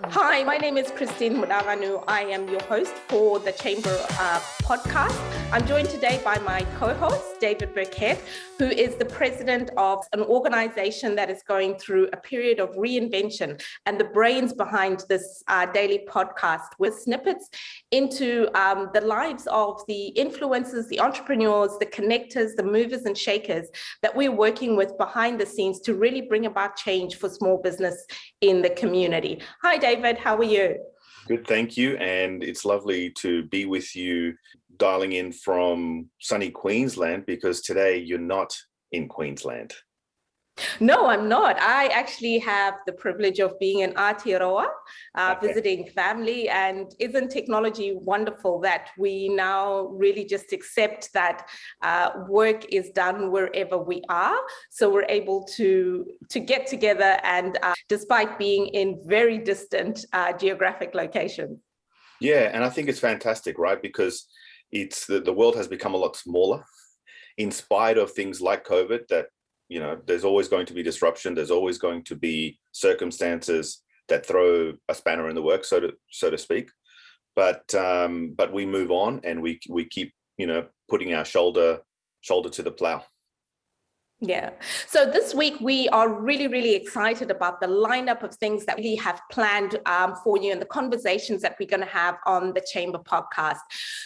Hi, my name is Christine Mudvanhu. I am your host for the Chamber podcast. I'm joined today by my co-host, David Burkett, who is the president of an organization that is going through a period of reinvention and the brains behind this daily podcast with snippets into the lives of the influencers, the entrepreneurs, the connectors, the movers and shakers that we're working with behind the scenes to really bring about change for small business in the community. Hi, David, how are you? Good, thank you. And it's lovely to be with you dialing in from sunny Queensland, because today you're not in Queensland. No, I'm not. I actually have the privilege of being in Aotearoa, visiting family. And isn't technology wonderful that we now really just accept that work is done wherever we are? So we're able to get together, and despite being in very distant geographic locations. Yeah, and I think it's fantastic, right? Because it's the world has become a lot smaller in spite of things like COVID that, you know, there's always going to be disruption. There's always going to be circumstances that throw a spanner in the works, so to speak. But we move on, and we keep, you know, putting our shoulder to the plow. Yeah. So this week we are really, really excited about the lineup of things that we have planned for you and the conversations that we're going to have on the Chamber podcast.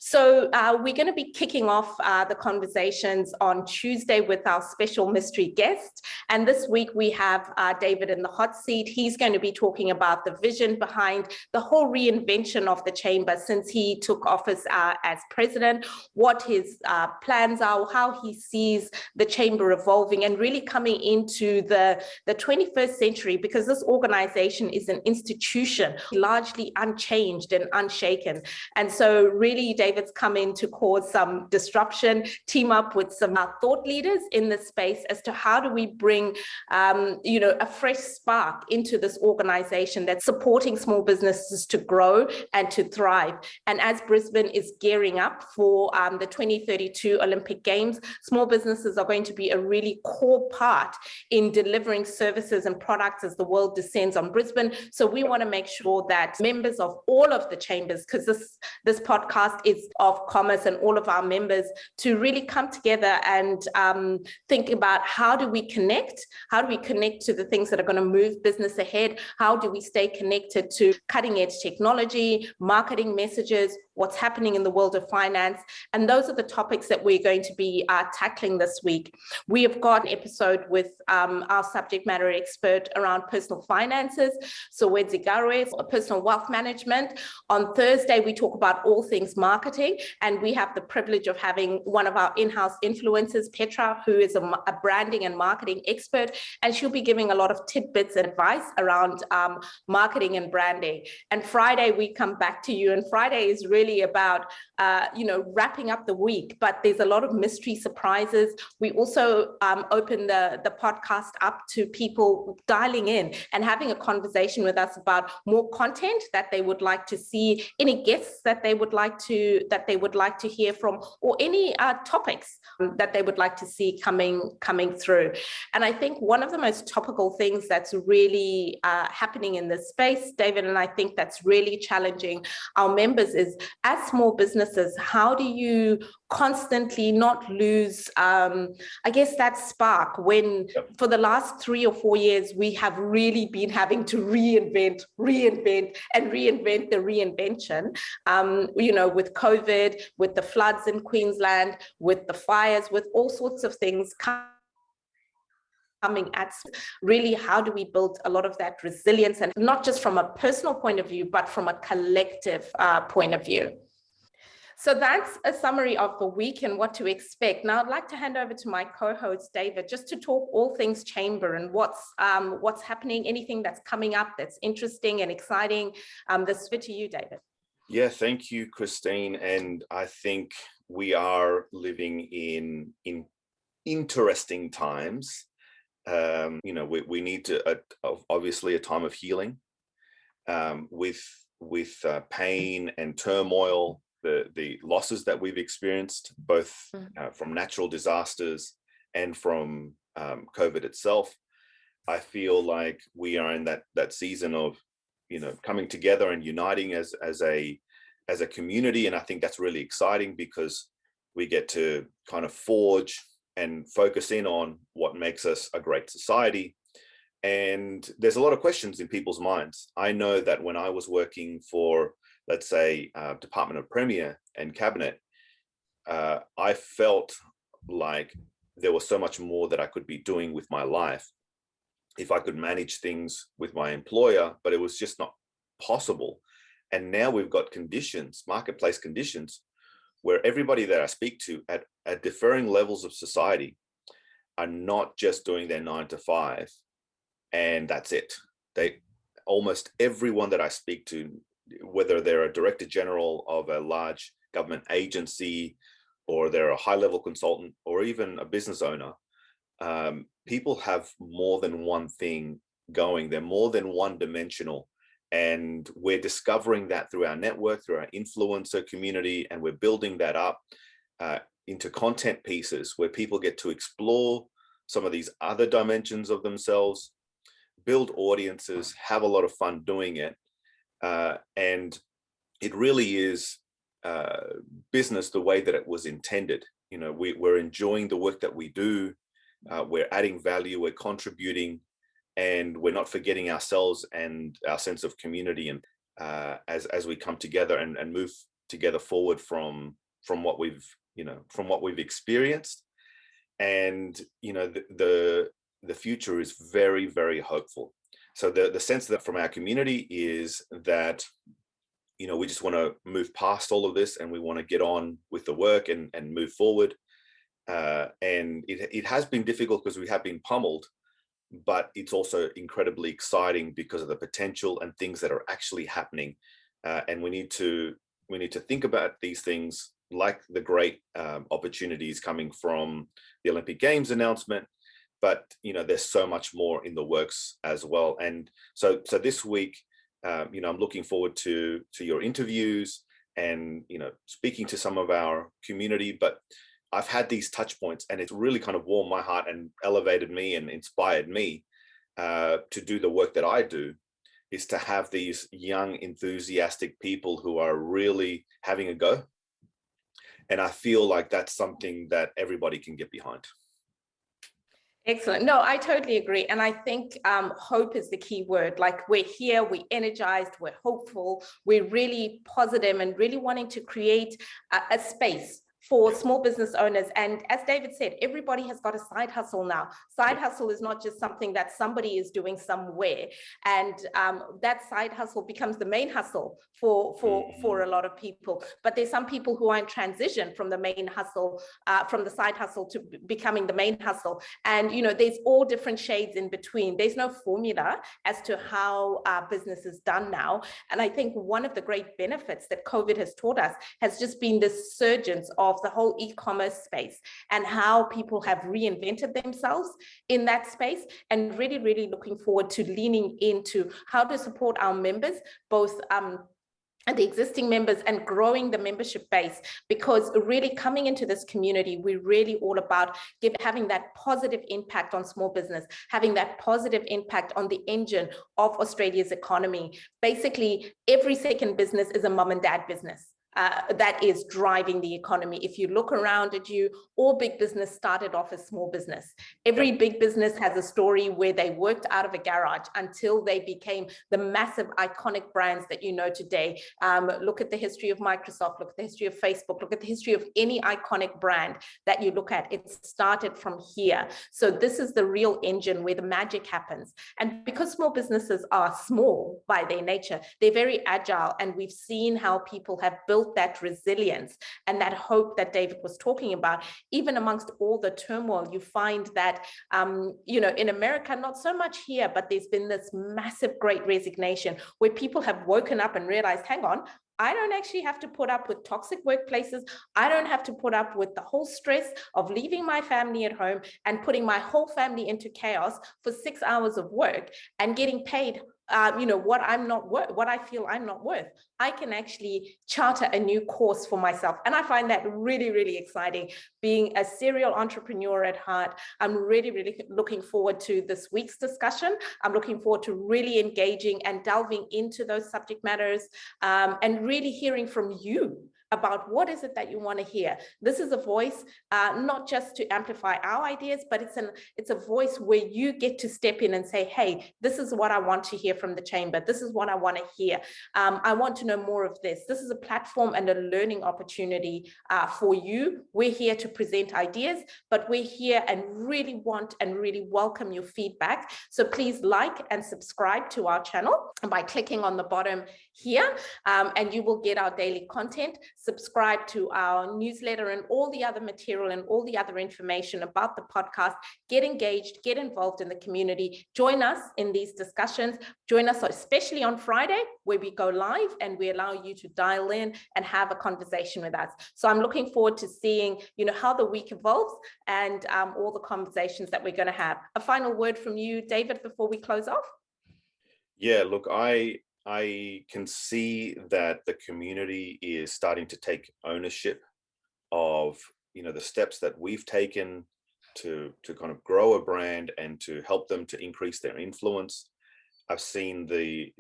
So we're going to be kicking off the conversations on Tuesday with our special mystery guest. And this week we have David in the hot seat. He's going to be talking about the vision behind the whole reinvention of the Chamber since he took office as president, what his plans are, how he sees the Chamber evolve, and really coming into the 21st century, because this organization is an institution largely unchanged and unshaken. And so really David's come in to cause some disruption, team up with some thought leaders in this space as to how do we bring a fresh spark into this organization that's supporting small businesses to grow and to thrive. And as Brisbane is gearing up for the 2032 Olympic Games, small businesses are going to be a really core part in delivering services and products as the world descends on Brisbane. So we want to make sure that members of all of the chambers, because this podcast is of commerce and all of our members, to really come together and think about how do we connect to the things that are going to move business ahead? How do we stay connected to cutting edge technology, marketing messages, what's happening in the world of finance? And those are the topics that we're going to be tackling this week. We have got an episode with our subject matter expert around personal finances, so Zigarwe, personal wealth management. On Thursday, we talk about all things marketing, and we have the privilege of having one of our in-house influencers, Petra, who is a branding and marketing expert, and she'll be giving a lot of tidbits and advice around marketing and branding. And Friday, we come back to you, and Friday is really about wrapping up the week, but there's a lot of mystery surprises. We also open the podcast up to people dialing in and having a conversation with us about more content that they would like to see, any guests that they would like to hear from, or any topics that they would like to see coming through. And I think one of the most topical things that's really happening in this space, David, and I think that's really challenging our members, is as small businesses, how do you constantly not lose, that spark when for the last 3 or 4 years, we have really been having to reinvent the reinvention, with COVID, with the floods in Queensland, with the fires, with all sorts of things coming at really, how do we build a lot of that resilience, and not just from a personal point of view, but from a collective point of view. So that's a summary of the week and what to expect. Now I'd like to hand over to my co-host, David, just to talk all things Chamber and what's happening, anything that's coming up that's interesting and exciting. This to you, David. Yeah, thank you, Christine. And I think we are living in interesting times. We need to obviously a time of healing with pain and turmoil. The losses that we've experienced, both from natural disasters and from COVID itself. I feel like we are in that season of coming together and uniting as a community. And I think that's really exciting because we get to kind of forge and focus in on what makes us a great society. And there's a lot of questions in people's minds. I know that when I was working for, let's say, Department of Premier and Cabinet, I felt like there was so much more that I could be doing with my life if I could manage things with my employer, but it was just not possible. And now we've got conditions, marketplace conditions, where everybody that I speak to at differing levels of society are not just doing their 9 to 5 and that's it. Almost everyone that I speak to, whether they're a director general of a large government agency, or they're a high-level consultant, or even a business owner, people have more than one thing going. They're more than one-dimensional. And we're discovering that through our network, through our influencer community, and we're building that up into content pieces where people get to explore some of these other dimensions of themselves, build audiences, have a lot of fun doing it. And it really is business the way that it was intended. We're enjoying the work that we do. We're adding value, we're contributing, and we're not forgetting ourselves and our sense of community. And as we come together and move together forward from what we've experienced, and the future is very, very hopeful. So the sense that from our community is that we just want to move past all of this, and we want to get on with the work and move forward. And it has been difficult because we have been pummeled, but it's also incredibly exciting because of the potential and things that are actually happening. And we need to think about these things like the great opportunities coming from the Olympic Games announcement, but there's so much more in the works as well. And so this week, I'm looking forward to your interviews and speaking to some of our community. But I've had these touch points, and it's really kind of warmed my heart and elevated me and inspired me to do the work that I do, is to have these young, enthusiastic people who are really having a go. And I feel like that's something that everybody can get behind. Excellent. No, I totally agree. And I think hope is the key word. Like, we're here, we're energized, we're hopeful, we're really positive and really wanting to create a space for small business owners. And as David said, everybody has got a side hustle now. Side hustle is not just something that somebody is doing somewhere. And that side hustle becomes the main hustle for a lot of people. But there's some people who are in transition from the main hustle, from the side hustle to becoming the main hustle. And, there's all different shades in between. There's no formula as to how business is done now. And I think one of the great benefits that COVID has taught us has just been this surgence of the whole e-commerce space, and how people have reinvented themselves in that space, and really, really looking forward to leaning into how to support our members, both and the existing members, and growing the membership base, because really coming into this community, we're really all about having that positive impact on small business, having that positive impact on the engine of Australia's economy. Basically, every second business is a mom and dad business. That is driving the economy. If you look around at you, all big business started off as small business. Every big business has a story where they worked out of a garage until they became the massive iconic brands that you know today. Look at the history of Microsoft, look at the history of Facebook, look at the history of any iconic brand that you look at. It started from here. So this is the real engine where the magic happens. And because small businesses are small by their nature, they're very agile. And we've seen how people have built that resilience and that hope that David was talking about. Even amongst all the turmoil, you find that, in America, not so much here, but there's been this massive great resignation where people have woken up and realized, hang on, I don't actually have to put up with toxic workplaces. I don't have to put up with the whole stress of leaving my family at home and putting my whole family into chaos for 6 hours of work and getting paid what I'm not worth, what I feel I'm not worth. I can actually charter a new course for myself. And I find that really, really exciting. Being a serial entrepreneur at heart, I'm really, really looking forward to this week's discussion. I'm looking forward to really engaging and delving into those subject matters, and really hearing from you about what is it that you want to hear. This is a voice, not just to amplify our ideas, but it's a voice where you get to step in and say, hey, this is what I want to hear from the chamber. This is what I want to hear. I want to know more of this. This is a platform and a learning opportunity for you. We're here to present ideas, but we're here and really want and really welcome your feedback. So please like and subscribe to our channel by clicking on the bottom here, and you will get our daily content. Subscribe to our newsletter and all the other material and all the other information about the podcast. Get engaged, get involved in the community. Join us in these discussions. Join us especially on Friday, where we go live and we allow you to dial in and have a conversation with us. So I'm looking forward to seeing, how the week evolves and all the conversations that we're going to have. A final word from you, David, before we close off? Yeah, look, I can see that the community is starting to take ownership of, the steps that we've taken to kind of grow a brand and to help them to increase their influence. I've seen the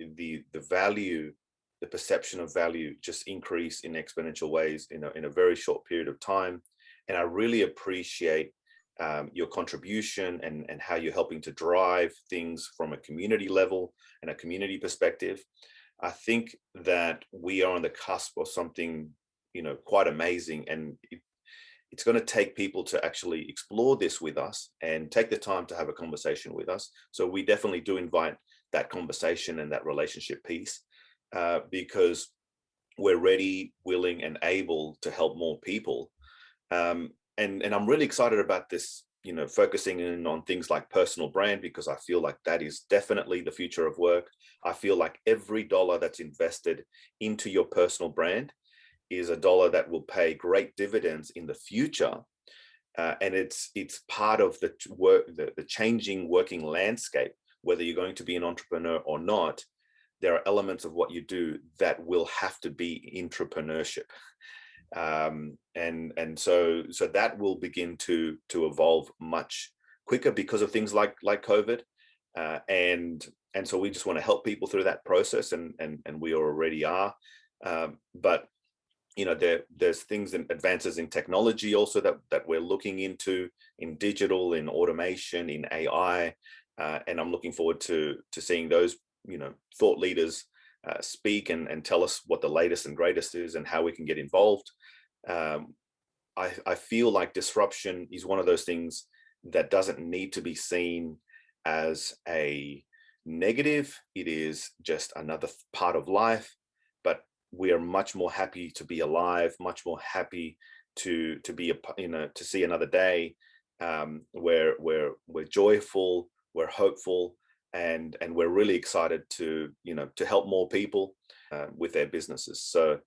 value, the perception of value just increase in exponential ways in a very short period of time. And I really appreciate your contribution and how you're helping to drive things from a community level and a community perspective. I think that we are on the cusp of something, quite amazing. And it's going to take people to actually explore this with us and take the time to have a conversation with us. So we definitely do invite that conversation and that relationship piece, because we're ready, willing, and able to help more people. And I'm really excited about this, focusing in on things like personal brand, because I feel like that is definitely the future of work. I feel like every dollar that's invested into your personal brand is a dollar that will pay great dividends in the future. And it's part of the changing working landscape. Whether you're going to be an entrepreneur or not, there are elements of what you do that will have to be entrepreneurship. And so that will begin to evolve much quicker because of things like COVID, and so we just want to help people through that process, and we already are, but there's things and advances in technology also that we're looking into, in digital, in automation, in AI, and I'm looking forward to seeing those thought leaders speak and tell us what the latest and greatest is and how we can get involved. I feel like disruption is one of those things that doesn't need to be seen as a negative. It is just another part of life, but we are much more happy to be alive, much more happy to be to see another day, where we're joyful, we're hopeful, and we're really excited to help more people with their businesses. So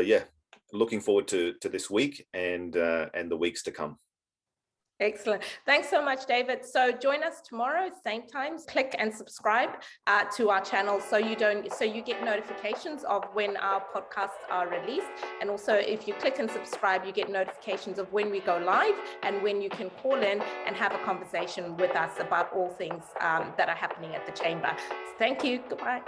yeah, looking forward to this week and the weeks to come. Excellent. Thanks so much, David. So join us tomorrow, same times. Click and subscribe to our channel so you get notifications of when our podcasts are released. And also, if you click and subscribe, you get notifications of when we go live and when you can call in and have a conversation with us about all things that are happening at the Chamber. Thank you. Goodbye.